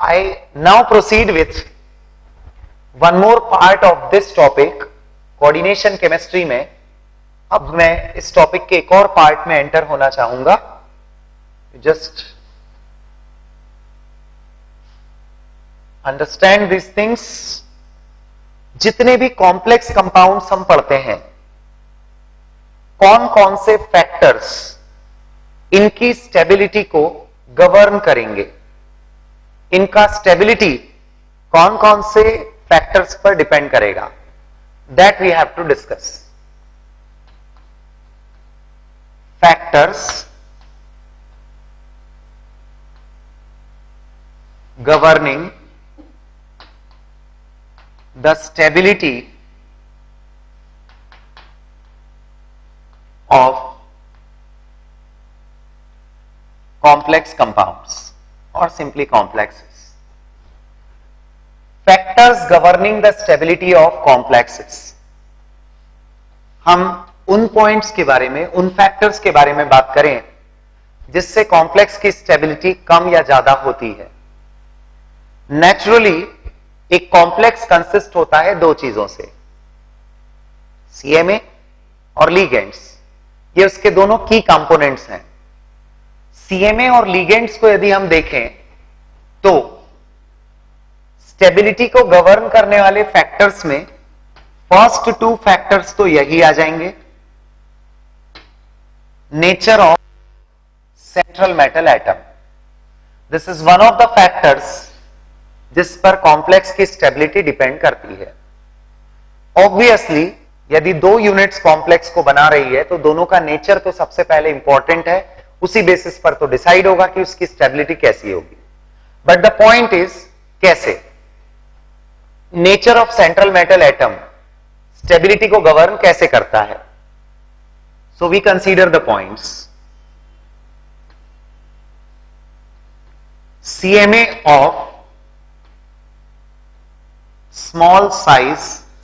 I now proceed with one more part of this topic, coordination chemistry में। अब मैं इस टॉपिक के एक और पार्ट में एंटर होना चाहूंगा। Just understand this things. जितने भी कॉम्प्लेक्स कंपाउंड्स हम पढ़ते हैं, कौन कौन से फैक्टर्स इनकी स्टेबिलिटी को गवर्न करेंगे, इनका स्टेबिलिटी कौन कौन से फैक्टर्स पर डिपेंड करेगा, that we have to discuss. Factors governing the stability of complex compounds or simply complexes. Factors governing the stability of complexes. हम उन पॉइंट्स के बारे में, उन फैक्टर्स के बारे में बात करें जिससे कॉम्प्लेक्स की स्टेबिलिटी कम या ज्यादा होती है। नेचुरली एक कॉम्प्लेक्स कंसिस्ट होता है दो चीजों से, सीएमए और लिगेंड्स। ये उसके दोनों की कंपोनेंट्स हैं। सीएमए और लिगेंड्स को यदि हम देखें तो स्टेबिलिटी को गवर्न करने वाले फैक्टर्स में फर्स्ट टू फैक्टर्स तो यही आ जाएंगे। Nature of central metal atom, this is one of the factors जिस पर कॉम्प्लेक्स की स्टेबिलिटी डिपेंड करती है। ऑब्वियसली यदि दो यूनिट्स कॉम्प्लेक्स को बना रही है तो दोनों का नेचर तो सबसे पहले इंपॉर्टेंट है, उसी बेसिस पर तो डिसाइड होगा कि उसकी स्टेबिलिटी कैसी होगी। बट द पॉइंट इज कैसे nature of central metal atom stability को गवर्न कैसे करता है। So we consider the points. CMA of small size,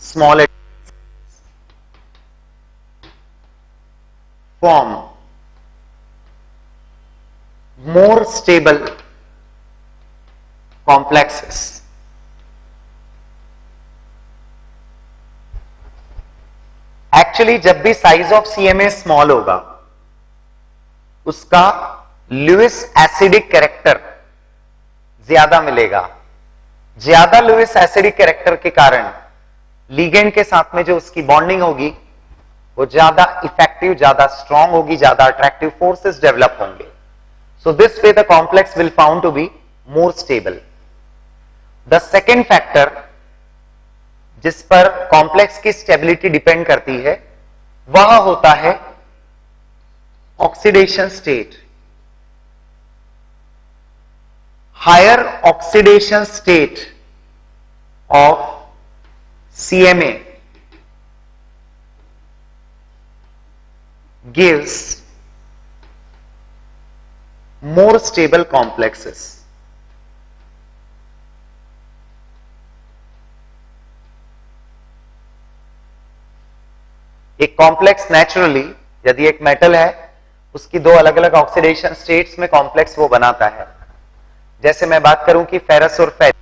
small form more stable complexes. Actually जब भी साइज ऑफ सीएमए स्मॉल होगा उसका लुईस एसिडिक कैरेक्टर ज्यादा मिलेगा। ज्यादा लुईस एसिडिक कैरेक्टर के कारण लिगेंड के साथ में जो उसकी बॉन्डिंग होगी वो ज्यादा इफेक्टिव, ज्यादा स्ट्रॉन्ग होगी, ज्यादा अट्रैक्टिव फोर्सेस डेवलप होंगे। So this way the complex will found to be more stable. The second factor जिस पर कॉम्प्लेक्स की स्टेबिलिटी डिपेंड करती है वह होता है oxidation state. Higher oxidation state of CMA gives more stable complexes. एक कॉम्प्लेक्स नेचुरली यदि एक मेटल है उसकी दो अलग अलग ऑक्सीडेशन स्टेट्स में कॉम्प्लेक्स वो बनाता है। जैसे मैं बात करूं कि फेरस और ferric,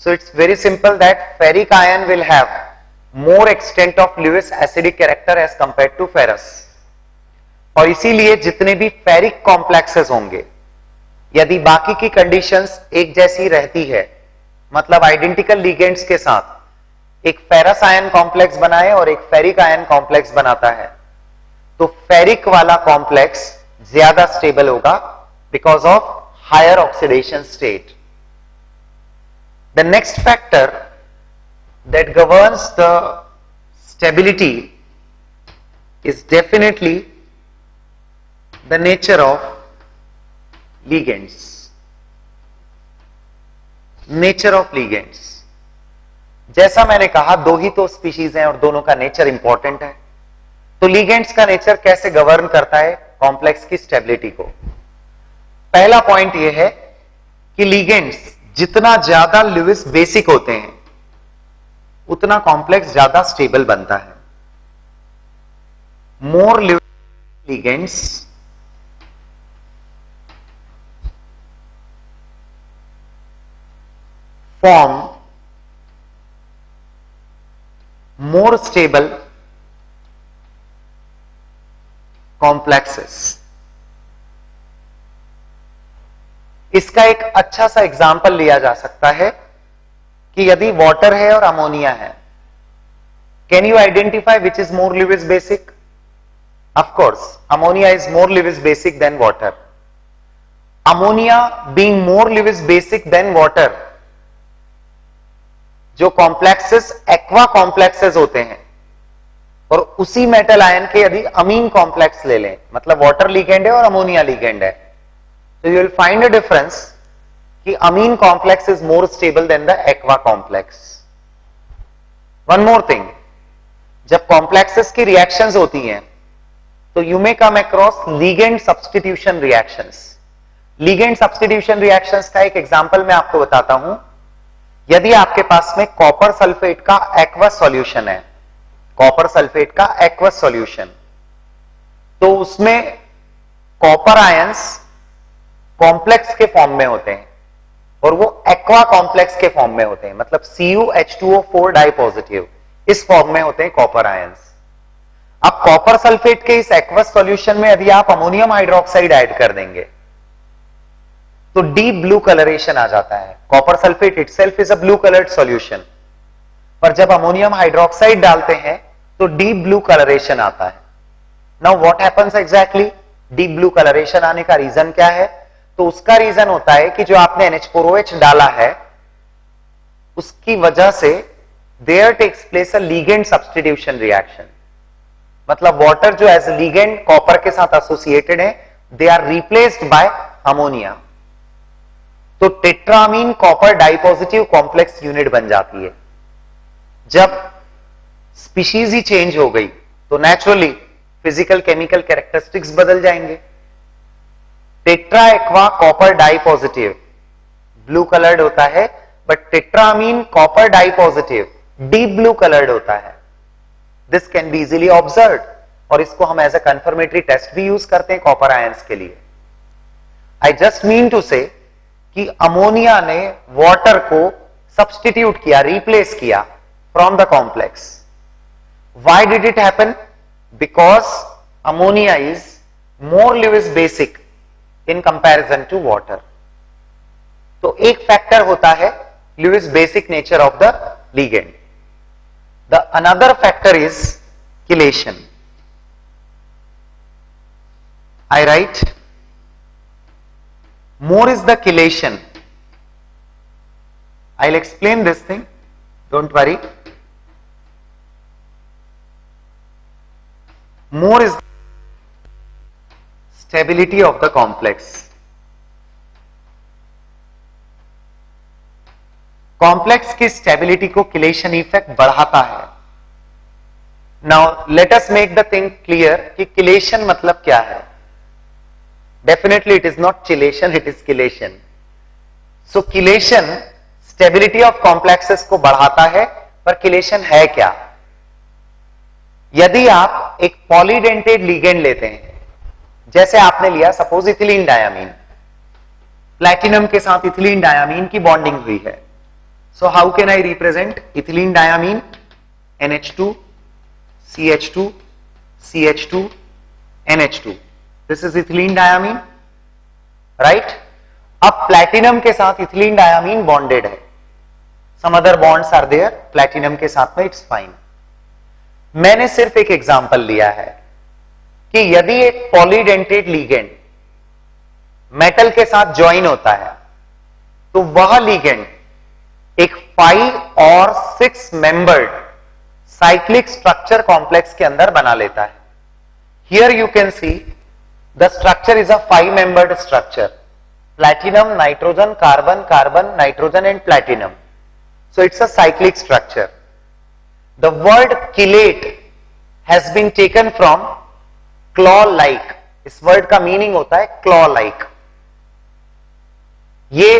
so it's very simple that ferric ion will have more extent of Lewis acidic character as compared to ferrous। और इसीलिए जितने भी फेरिक कॉम्प्लेक्सेस होंगे यदि बाकी की कंडीशंस एक जैसी रहती है, मतलब आइडेंटिकल लिगेंड्स के साथ एक फेरस आयन कॉम्प्लेक्स बनाए और एक फेरिक आयन कॉम्प्लेक्स बनाता है तो फेरिक वाला कॉम्प्लेक्स ज्यादा स्टेबल होगा because of higher oxidation state. The next factor that governs the stability is definitely the nature of ligands. Nature of ligands, जैसा मैंने कहा दो ही तो स्पीशीज हैं और दोनों का नेचर इंपॉर्टेंट है। तो लिगेंड्स का नेचर कैसे गवर्न करता है कॉम्प्लेक्स की स्टेबिलिटी को। पहला पॉइंट यह है कि लिगेंड्स जितना ज्यादा लुईस बेसिक होते हैं उतना कॉम्प्लेक्स ज्यादा स्टेबल बनता है। मोर ligands, form more stable complexes. इसका एक अच्छा सा एग्जाम्पल लिया जा सकता है कि यदि वाटर है और अमोनिया है, can you identify which is more Lewis basic? Of course ammonia is more Lewis basic than water. Ammonia being more Lewis basic than water, जो कॉम्प्लेक्सेस एक्वा कॉम्प्लेक्सेस होते हैं, और उसी मेटल आयन के यदि अमीन कॉम्प्लेक्स ले लें, मतलब वाटर लिगेंड है और अमोनिया लिगेंड है, तो you will find a difference कि amine complex is more stable than the aqua complex. One more thing, जब कॉम्प्लेक्सेस की रिएक्शंस होती हैं तो you may come across ligand substitution reactions. Ligand substitution reactions का एक एग्जांपल मैं आपको बताता हूं. यदि आपके पास में कॉपर सल्फेट का एक्वस सॉल्यूशन है, कॉपर सल्फेट का एक्वस सॉल्यूशन, तो उसमें कॉपर आयंस कॉम्प्लेक्स के फॉर्म में होते हैं और वो एक्वा कॉम्प्लेक्स के फॉर्म में होते हैं, मतलब CuH2O4 डाई पॉजिटिव, इस फॉर्म में होते हैं कॉपर आयंस. अब कॉपर सल्फेट के इस एक्वस सॉल्यूशन में यदि आप अमोनियम हाइड्रोक्साइड ऐड कर देंगे तो डीप ब्लू कलरेशन आ जाता है. Copper sulphate itself is a blue coloured solution, पर जब अमोनियम हाइड्रोक्साइड डालते हैं तो डीप ब्लू कलरेशन आता है. Now what happens exactly? Deep blue colouration आने का रीजन क्या है? तो उसका रीजन होता है कि जो आपने NH4OH डाला है उसकी वजह से there takes place a ligand substitution reaction. मतलब वाटर जो एज लिगेंड कॉपर के साथ एसोसिएटेड है, they are replaced by ammonia. तो tetrammine copper dipositive complex unit बन जाती है. जब स्पीशीज ही चेंज हो गई तो नेचुरली फिजिकल केमिकल कैरेक्टरिस्टिक्स बदल जाएंगे. Tetra aqua copper dipositive blue coloured होता है, but tetrammine copper dipositive deep blue coloured होता है. This can be easily observed, और इसको हम एज अ कंफर्मेटरी टेस्ट भी यूज करते हैं कॉपर आयंस के लिए. आई जस्ट मीन टू से कि अमोनिया ने वाटर को सब्स्टिट्यूट किया, रिप्लेस किया from the complex. Why did it happen? Because ammonia is more Lewis basic in comparison to water. तो एक फैक्टर होता है Lewis basic nature of the ligand. The another factor is chylation. I write more is the chylation. I'll explain this thing, don't worry. More is stability of the complex. Complex की stability को chylation effect बढ़ाता है. Now let us make the thing clear कि chylation मतलब क्या है. Definitely it is not chylation, it is chylation. So chylation stability of complexes को बढ़ाता है, पर chylation है क्या? यदि आप एक पॉलीडेंटेड लिगेंड लेते हैं, जैसे आपने लिया सपोज इथिलीन डायामीन, प्लैटिनम के साथ इथिलीन डायामीन की बॉन्डिंग हुई है. So how can I represent ethylene diamine? NH2 CH2 CH2 NH2. This is ethylene diamine, right? अब प्लैटिनम के साथ इथिलीन डायामीन बॉन्डेड है. Some other bonds are there, platinum के साथ में इट्स फाइन. मैंने सिर्फ एक एग्जांपल लिया है कि यदि एक पॉलीडेंटेड लिगेंड मेटल के साथ ज्वाइन होता है तो वह लिगेंड एक 5 और 6 मेंबर्ड साइक्लिक स्ट्रक्चर कॉम्प्लेक्स के अंदर बना लेता है. Here you can see the structure is a 5 membered structure. platinum, nitrogen, carbon, carbon, nitrogen and platinum. So it's a cyclic structure. The word chelate has been taken from claw-like. इस word का meaning होता है claw-like. ये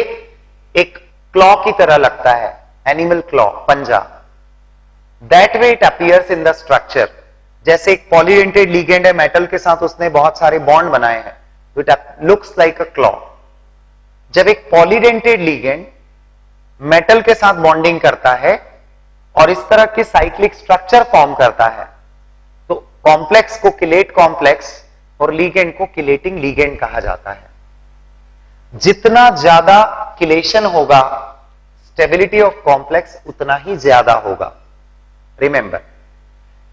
एक claw की तरह लगता है, एनिमल क्लॉ, पंजा. That way it appears in the structure. जैसे एक पॉलीडेंटेड लिगेंड है मेटल के साथ, उसने बहुत सारे बॉन्ड बनाए हैं, तो it looks like a claw. जब एक पॉलीडेंटेड लिगेंड मेटल के साथ बॉन्डिंग करता है और इस तरह के साइक्लिक स्ट्रक्चर फॉर्म करता है, तो कॉम्प्लेक्स को किलेट कॉम्प्लेक्स और लीगेंड को किलेटिंग लीगेंड कहा जाता है। जितना ज्यादा किलेशन होगा, स्टेबिलिटी ऑफ कॉम्प्लेक्स उतना ही ज्यादा होगा। रिमेंबर,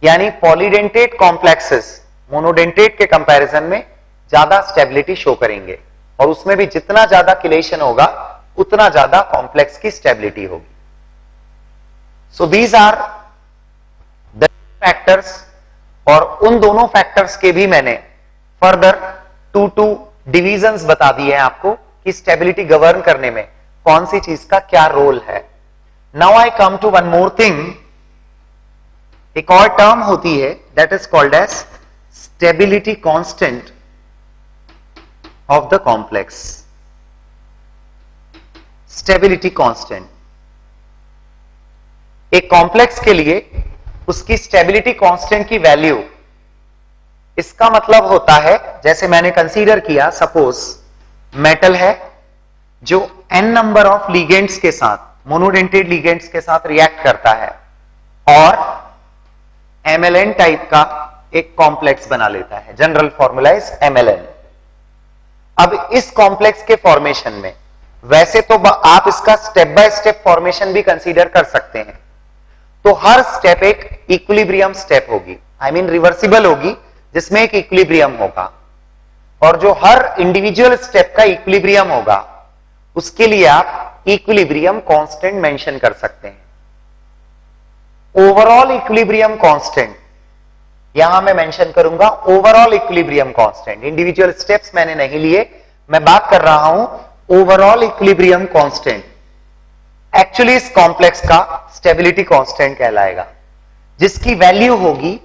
यानी पॉलीडेंटेट कॉम्प्लेक्सेस मोनोडेंटेट के कंपैरिजन में ज्यादा स्टेबिलिटी शो करेंगे, और उसमें भी जितना ज्यादा किलेशन होगा उतना ज्यादा कॉम्प्लेक्स की स्टेबिलिटी होगी। So these are the factors, और उन दोनों फैक्टर्स के भी मैंने फर्दर टू डिविजन्स बता दिए हैं आपको कि स्टेबिलिटी गवर्न करने में कौन सी चीज का क्या रोल है। Now I come to one more thing, एक और टर्म होती है that is called as stability constant of the complex. Stability constant, एक कॉम्प्लेक्स के लिए उसकी स्टेबिलिटी कांस्टेंट की वैल्यू, इसका मतलब होता है, जैसे मैंने कंसीडर किया, सपोज मेटल है जो n नंबर ऑफ लिगेंड्स के साथ, मोनोडेंटेड लिगेंड्स के साथ रिएक्ट करता है और MLN टाइप का एक कॉम्प्लेक्स बना लेता है। General formula is MLN। अब इस कॉम्प्लेक्स के फॉर्मेशन में वैसे तो आप इसका स्टेप बाय स्टेप फॉर्मेशन भी कंसीडर कर सकते हैं, तो हर स्टेप एक इक्विलिब्रियम स्टेप होगी, आई मीन रिवर्सिबल होगी, जिसमें एक इक्विलिब्रियम होगा, और जो हर इंडिविजुअल स्टेप का इक्विलिब्रियम होगा उसके लिए आप इक्विलिब्रियम कांस्टेंट मेंशन कर सकते हैं। ओवरऑल इक्विलिब्रियम कांस्टेंट यहां मैं मेंशन करूंगा, overall equilibrium constant, individual steps मैंने नहीं लिए, मैं बात कर रहा हूं ओवरऑल इक्विलिब्रियम कांस्टेंट। एक्चुअली इस कॉम्प्लेक्स का स्टेबिलिटी कांस्टेंट कहलाएगा, जिसकी वैल्यू होगी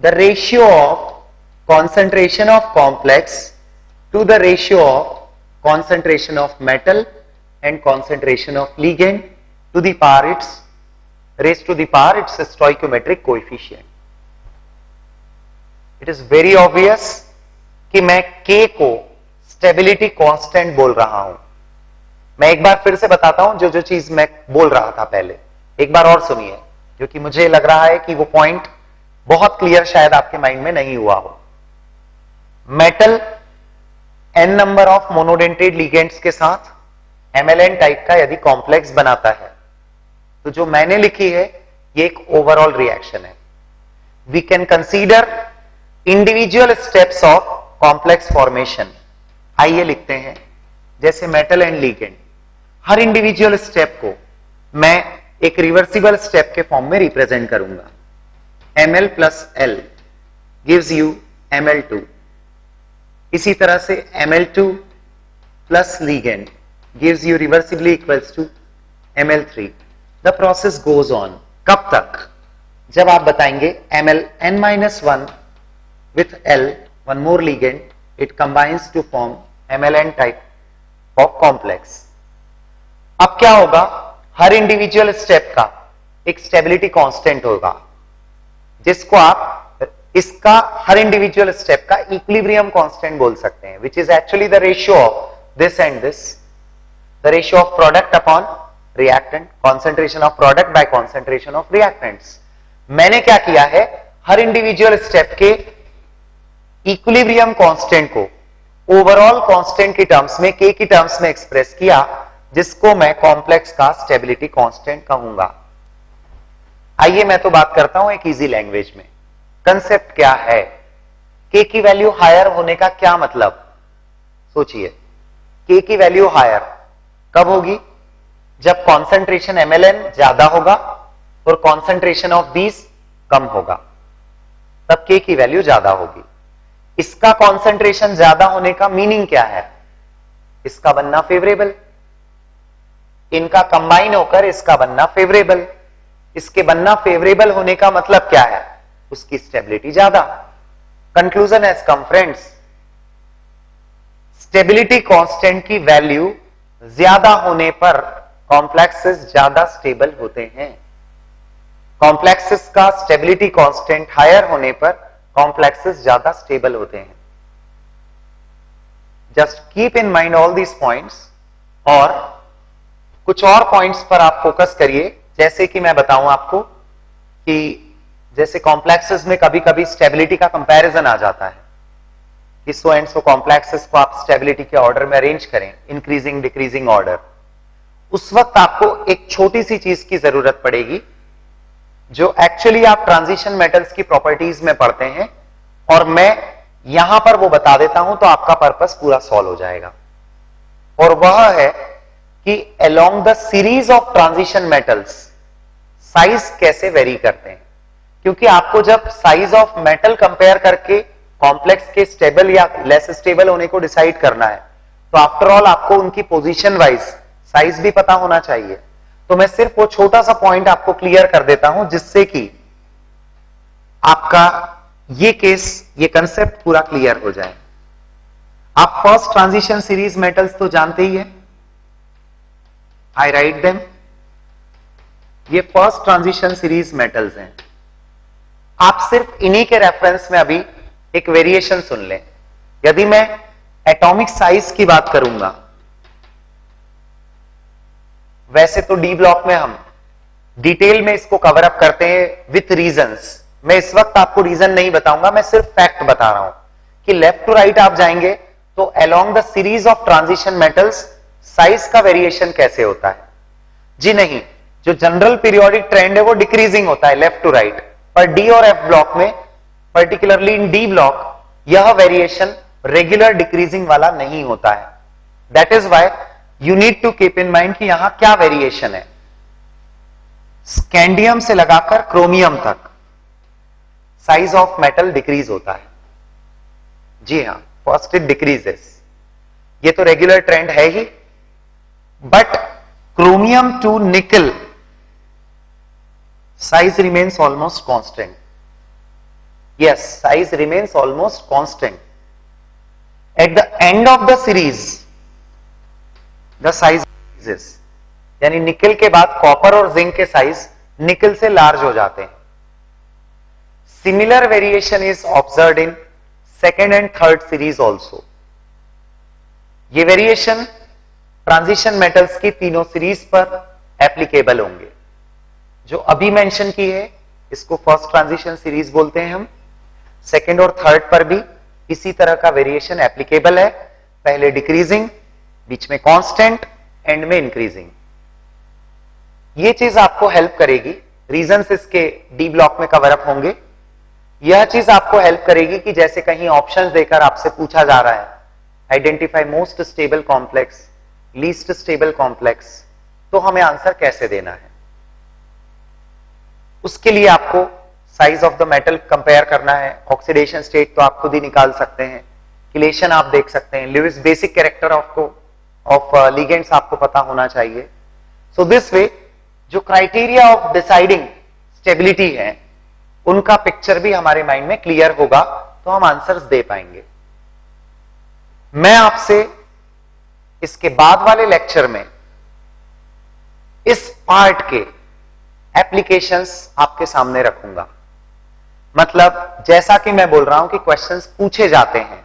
the ratio of concentration of complex to the ratio of concentration of metal and concentration of ligand to the power its raised to the power its stoichiometric coefficient. It is very obvious कि मैं K को stability constant बोल रहा हूं। मैं एक बार फिर से बताता हूं जो चीज मैं बोल रहा था पहले, एक बार और सुनिए, क्योंकि मुझे लग रहा है कि वो पॉइंट बहुत क्लियर शायद आपके माइंड में नहीं हुआ हो। Metal n number of monodentate ligands के साथ MLN टाइप का यदि कॉम्प्लेक्स बनाता है, तो जो मैंने लिखी है ये एक ओवरऑल रिएक्शन है। We can consider individual steps of complex formation. आइए लिखते हैं, जैसे मेटल एंड लिगेंड, हर इंडिविजुअल स्टेप को मैं एक रिवर्सिबल स्टेप के फॉर्म में रिप्रेजेंट करूंगा। Ml plus L gives you Ml2, इसी तरह से Ml2 plus ligand gives you reversibly equals to Ml3। The process goes on. कब तक? जब आप बताएंगे Mln-1 with L, one more ligand, it combines to form MLN type of complex। अब क्या होगा, हर इंडिविजुअल स्टेप का एक स्टेबिलिटी कांस्टेंट होगा, जिसको आप इसका हर इंडिविजुअल स्टेप का इक्विलिब्रियम कांस्टेंट बोल सकते हैं, which is actually the ratio of this and this, the ratio of product upon reactant, concentration of product bye concentration of reactants. मैंने क्या किया है, हर इंडिविजुअल स्टेप के इक्विलिब्रियम कांस्टेंट को ओवरऑल कांस्टेंट की टर्म्स में, K की टर्म्स में एक्सप्रेस किया, जिसको मैं कॉम्प्लेक्स का स्टेबिलिटी कांस्टेंट कहूंगा। आइए मैं तो बात करता हूं एक इजी लैंग्वेज में। कंसेप्ट क्या है, K की वैल्यू हायर होने का क्या मतलब? सोचिए, K की वैल्यू हायर कब होगी? जब कॉन्सेंट्रेशन MLN ज्यादा होगा और कॉन्सेंट्रेशन ऑफ दीज कम होगा, तब K की वैल्यू ज्यादा होगी। इसका कॉन्सेंट्रेशन ज्यादा होने का मीनिंग क्या है? इसका बनना फेवरेबल, इनका कंबाइन होकर इसका बनना फेवरेबल। इसके बनना फेवरेबल होने का मतलब क्या है? उसकी स्टेबिलिटी ज्यादा। Conclusion has come friends, stability constant की वैल्यू ज्यादा होने पर कॉम्प्लेक्सेस ज्यादा स्टेबल होते हैं। कॉम्प्लेक्सेस का स्टेबिलिटी कांस्टेंट हायर होने पर कॉम्प्लेक्सेस ज्यादा स्टेबल होते हैं। Just keep in mind all these points. और कुछ और पॉइंट्स पर आप फोकस करिए, जैसे कि मैं बताऊं आपको कि जैसे कॉम्प्लेक्सेस में कभी कभी स्टेबिलिटी का कंपैरिजन आ जाता है कि सो एंड सो कॉम्प्लेक्सेस को आप स्टेबिलिटी के ऑर्डर में अरेंज करें, इंक्रीजिंग डिक्रीजिंग ऑर्डर। उस वक्त आपको एक छोटी सी चीज की जरूरत पड़ेगी जो एक्चुअली आप ट्रांजिशन मेटल्स की प्रॉपर्टीज में पढ़ते हैं, और मैं यहां पर वो बता देता हूं तो आपका पर्पस पूरा सॉल्व हो जाएगा। और वह है कि along the series of transition metals size कैसे वेरी करते हैं। क्योंकि आपको जब साइज ऑफ मेटल कंपेयर करके कॉम्प्लेक्स के स्टेबल या लेस स्टेबल होने को डिसाइड करना है, तो आफ्टर ऑल आपको उनकी पोजीशन वाइज साइज भी पता होना चाहिए। तो मैं सिर्फ वो छोटा सा पॉइंट आपको क्लियर कर देता हूं जिससे कि आपका ये केस, ये कंसेप्ट पूरा क्लियर हो जाए। आप फर्स्ट ट्रांजिशन सीरीज मेटल्स तो जानते ही है, आई राइट देम। ये फर्स्ट ट्रांजिशन सीरीज मेटल्स हैं। आप सिर्फ इन्हीं के रेफरेंस में अभी एक वेरिएशन सुन लें। यदि मैं एटॉमिक साइज की बात करूंगा, वैसे तो डी ब्लॉक में हम डिटेल में इसको कवर अप करते हैं विथ रीजंस। मैं इस वक्त आपको रीजन नहीं बताऊंगा, मैं सिर्फ फैक्ट बता रहा हूं कि लेफ्ट टू राइट आप जाएंगे तो along the series of transition metals size का वेरिएशन कैसे होता है। जी नहीं, जो जनरल पीरियोडिक ट्रेंड है वो डिक्रीजिंग होता है लेफ्ट टू राइट, पर डी और एफ ब्लॉक में, पर्टिकुलरली इन डी ब्लॉक, यह वेरिएशन रेगुलर डिक्रीजिंग वाला नहीं होता है। That is why you need to keep in mind कि यहां क्या वेरिएशन है। स्कैंडियम से लगाकर क्रोमियम तक साइज ऑफ मेटल डिक्रीज होता है। जी हां, फर्स्ट इट डिक्रीजेस, ये तो रेगुलर ट्रेंड है ही। बट क्रोमियम टू निकल size remains almost constant. Yes, size remains almost constant. At the end of the series the size increases, यानी निकल के बाद कॉपर और जिंक के साइज निकल से लार्ज हो जाते हैं। Similar variation is observed in second and third series also. ये वेरिएशन ट्रांजिशन मेटल्स की तीनों सीरीज पर एप्लीकेबल होंगे। जो अभी मेंशन की है इसको फर्स्ट ट्रांजिशन सीरीज बोलते हैं हम। सेकेंड और थर्ड पर भी इसी तरह का वेरिएशन एप्लीकेबल है, पहले डिक्रीजिंग, बीच में कांस्टेंट, एंड में इंक्रीजिंग। ये चीज आपको हेल्प करेगी, रीजंस इसके डी ब्लॉक में कवर अप होंगे। यह चीज आपको हेल्प करेगी कि जैसे कहीं ऑप्शंस देकर आपसे पूछा जा रहा है identify most stable complex, least stable complex, तो हमें आंसर कैसे देना है। उसके लिए आपको size of the metal compare करना है, ऑक्सीडेशन स्टेट तो आप खुद ही निकाल सकते हैं, किलेशन आप देख सकते हैं, Lewis basic character of ligands आपको पता होना चाहिए। सो दिस वे जो क्राइटेरिया ऑफ डिसाइडिंग स्टेबिलिटी है उनका पिक्चर भी हमारे माइंड में क्लियर होगा, तो हम आंसर्स दे पाएंगे। मैं आपसे इसके बाद वाले लेक्चर में इस पार्ट के एप्लीकेशंस आपके सामने रखूंगा। मतलब जैसा कि मैं बोल रहा हूं कि क्वेश्चंस पूछे जाते हैं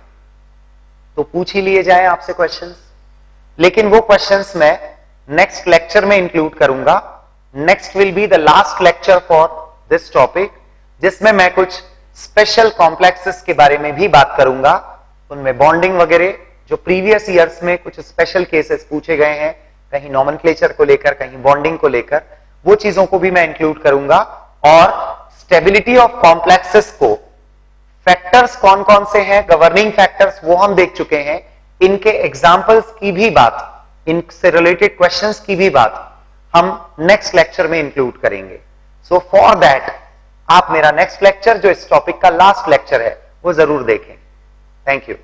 तो पूछ ही लिए जाए आपसे क्वेश्चंस, लेकिन वो क्वेश्चंस मैं नेक्स्ट लेक्चर में इंक्लूड करूंगा। Next will be the last lecture for this topic, जिसमें मैं कुछ स्पेशल कॉम्प्लेक्सेस के बारे में भी बात करूंगा। उनमें बॉन्डिंग वगैरह जो प्रीवियस ईयर्स में कुछ स्पेशल केसेस पूछे गए हैं, कहीं नॉमेनक्लेचर को लेकर, कहीं बॉन्डिंग को लेकर, वो चीजों को भी मैं इंक्लूड करूंगा। और स्टेबिलिटी ऑफ कॉम्प्लेक्सेस को फैक्टर्स कौन कौन से हैं, गवर्निंग फैक्टर्स, वो हम देख चुके हैं। इनके एग्जाम्पल्स की भी बात, इनसे रिलेटेड क्वेश्चंस की भी बात हम नेक्स्ट लेक्चर में इंक्लूड करेंगे। सो फॉर दैट आप मेरा नेक्स्ट लेक्चर जो इस टॉपिक का लास्ट लेक्चर है वो जरूर देखें। Thank you.